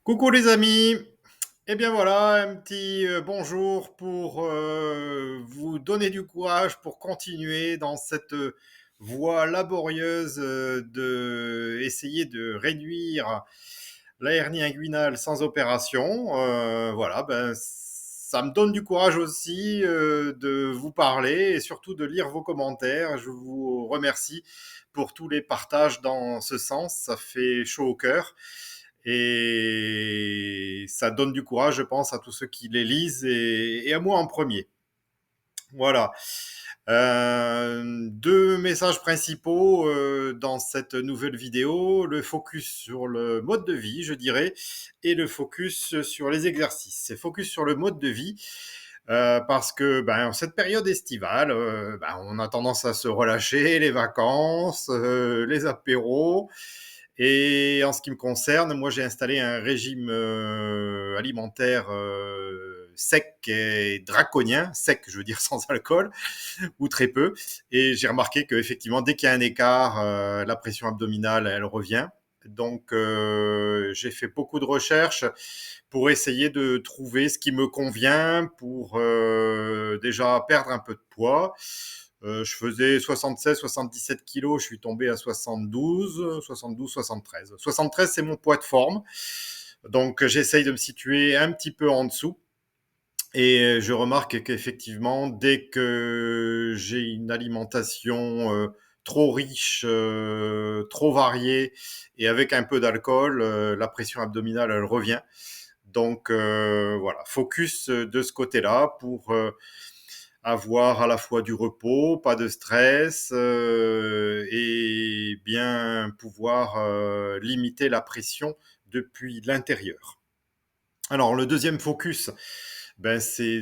Coucou les amis! Eh bien voilà, un petit bonjour pour vous donner du courage pour continuer dans cette voie laborieuse de essayer de réduire la hernie inguinale sans opération. Voilà, ben, ça me donne du courage aussi de vous parler et surtout de lire vos commentaires. Je vous remercie pour tous les partages dans ce sens. Ça fait chaud au cœur. Et ça donne du courage, je pense, à tous ceux qui les lisent et à moi en premier. Voilà. Deux messages principaux dans cette nouvelle vidéo. Le focus sur le mode de vie, je dirais, et le focus sur les exercices. C'est focus sur le mode de vie. Parce que ben, cette période estivale, ben, on a tendance à se relâcher, les vacances, les apéros. Et en ce qui me concerne, moi j'ai installé un régime alimentaire sec et draconien, sec je veux dire sans alcool, ou très peu. Et j'ai remarqué qu'effectivement, dès qu'il y a un écart, la pression abdominale, elle revient. Donc, j'ai fait beaucoup de recherches pour essayer de trouver ce qui me convient pour déjà perdre un peu de poids. Je faisais 76, 77 kilos, je suis tombé à 72, 72, 73. 73, c'est mon poids de forme. Donc, j'essaye de me situer un petit peu en dessous. Et je remarque qu'effectivement, dès que j'ai une alimentation trop riche, trop variée et avec un peu d'alcool, la pression abdominale, elle revient. Donc voilà, focus de ce côté-là pour avoir à la fois du repos, pas de stress et bien pouvoir limiter la pression depuis l'intérieur. Alors le deuxième focus, ben, c'est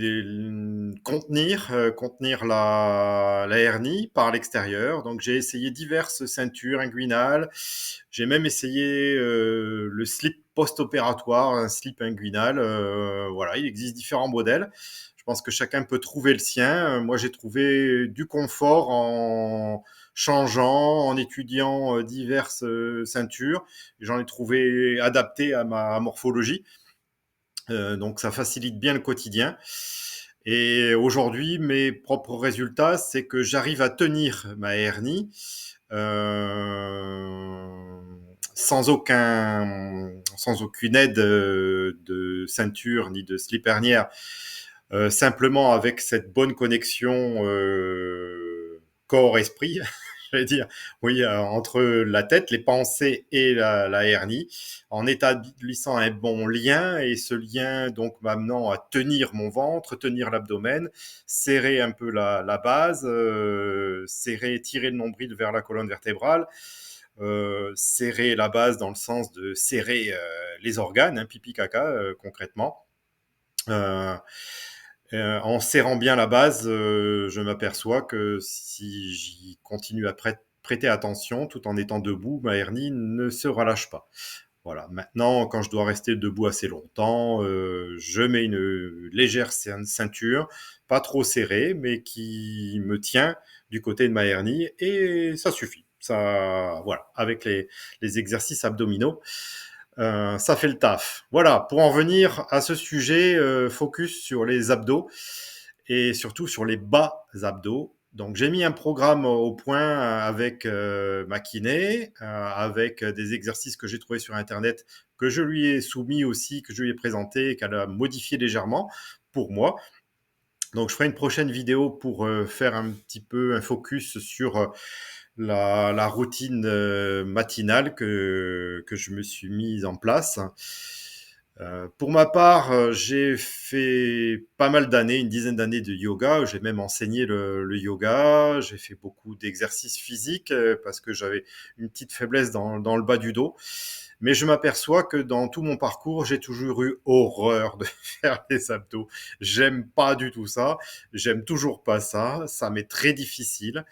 contenir la hernie par l'extérieur. Donc j'ai essayé diverses ceintures inguinales. J'ai même essayé le slip post-opératoire, un slip inguinal. Voilà, il existe différents modèles. Je pense que chacun peut trouver le sien. Moi, j'ai trouvé du confort en changeant, en étudiant diverses ceintures. J'en ai trouvé adaptées à ma morphologie. Donc ça facilite bien le quotidien. Et aujourd'hui, mes propres résultats, c'est que j'arrive à tenir ma hernie euh, sans aucune aide de ceinture ni de slip hernière, simplement avec cette bonne connexion corps-esprit, j'allais dire, oui, entre la tête, les pensées et la hernie, en établissant un bon lien, et ce lien donc m'amenant à tenir mon ventre, tenir l'abdomen, serrer un peu la base, serrer, tirer le nombril vers la colonne vertébrale, serrer la base dans le sens de serrer les organes, hein, pipi caca concrètement. Euh, en serrant bien la base, je m'aperçois que si j'y continue à prêter attention tout en étant debout, ma hernie ne se relâche pas. Voilà. Maintenant, quand je dois rester debout assez longtemps, je mets une légère ceinture, pas trop serrée, mais qui me tient du côté de ma hernie, et ça suffit. Ça, voilà, avec les exercices abdominaux, ça fait le taf. Voilà, pour en venir à ce sujet, focus sur les abdos et surtout sur les bas abdos. Donc j'ai mis un programme au point avec ma kiné, avec des exercices que j'ai trouvés sur Internet, que je lui ai soumis aussi, que je lui ai présenté et qu'elle a modifié légèrement pour moi. Donc je ferai une prochaine vidéo pour faire un petit peu un focus sur la routine matinale que je me suis mise en place. Pour ma part, j'ai fait pas mal d'années, une dizaine d'années de yoga. J'ai même enseigné le yoga. J'ai fait beaucoup d'exercices physiques parce que j'avais une petite faiblesse dans le bas du dos. Mais je m'aperçois que dans tout mon parcours, j'ai toujours eu horreur de faire les abdos. J'aime pas du tout ça. J'aime toujours pas ça. Ça m'est très difficile.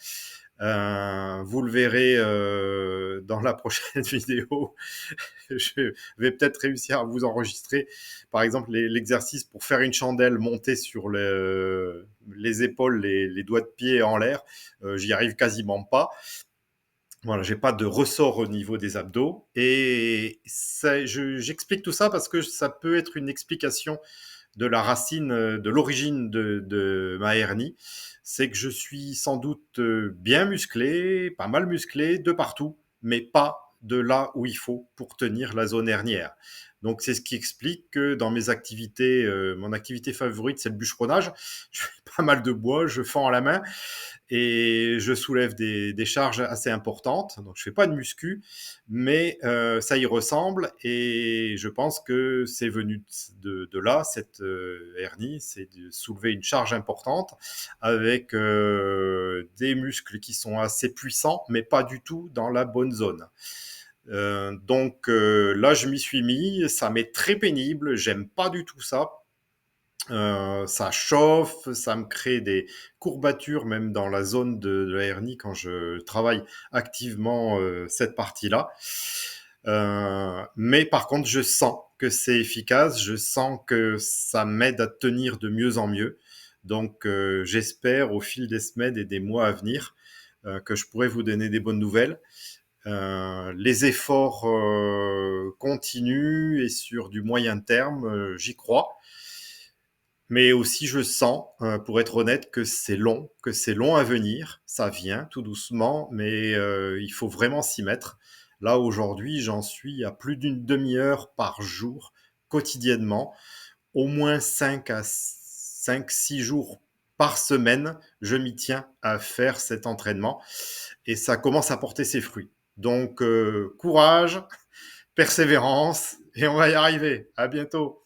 Vous le verrez dans la prochaine vidéo. Je vais peut-être réussir à vous enregistrer, par exemple, l'exercice pour faire une chandelle montée sur les épaules, les doigts de pied en l'air. J'y arrive quasiment pas. Voilà, j'ai pas de ressort au niveau des abdos et j'explique tout ça parce que ça peut être une explication de la racine, de l'origine de ma hernie. C'est que je suis sans doute bien musclé, pas mal musclé de partout, mais pas de là où il faut pour tenir la zone hernière. Donc c'est ce qui explique que dans mes activités, mon activité favorite, c'est le bûcheronnage. Je fais pas mal de bois, je fends à la main et je soulève des charges assez importantes. Donc je fais pas de muscu, mais ça y ressemble et je pense que c'est venu de là, cette hernie, c'est de soulever une charge importante avec des muscles qui sont assez puissants, mais pas du tout dans la bonne zone. Donc là, je m'y suis mis, ça m'est très pénible, j'aime pas du tout ça. Ça chauffe, ça me crée des courbatures même dans la zone de la hernie quand je travaille activement cette partie-là. Mais par contre, je sens que c'est efficace, je sens que ça m'aide à tenir de mieux en mieux. Donc, j'espère au fil des semaines et des mois à venir que je pourrai vous donner des bonnes nouvelles. Les efforts continuent et sur du moyen terme, j'y crois. Mais aussi, je sens, pour être honnête, que c'est long à venir. Ça vient tout doucement, mais il faut vraiment s'y mettre. Là, aujourd'hui, j'en suis à plus d'une demi-heure par jour, quotidiennement. Au moins 5 à 6 jours par semaine, je m'y tiens à faire cet entraînement. Et ça commence à porter ses fruits. Donc, courage, persévérance, et on va y arriver. À bientôt.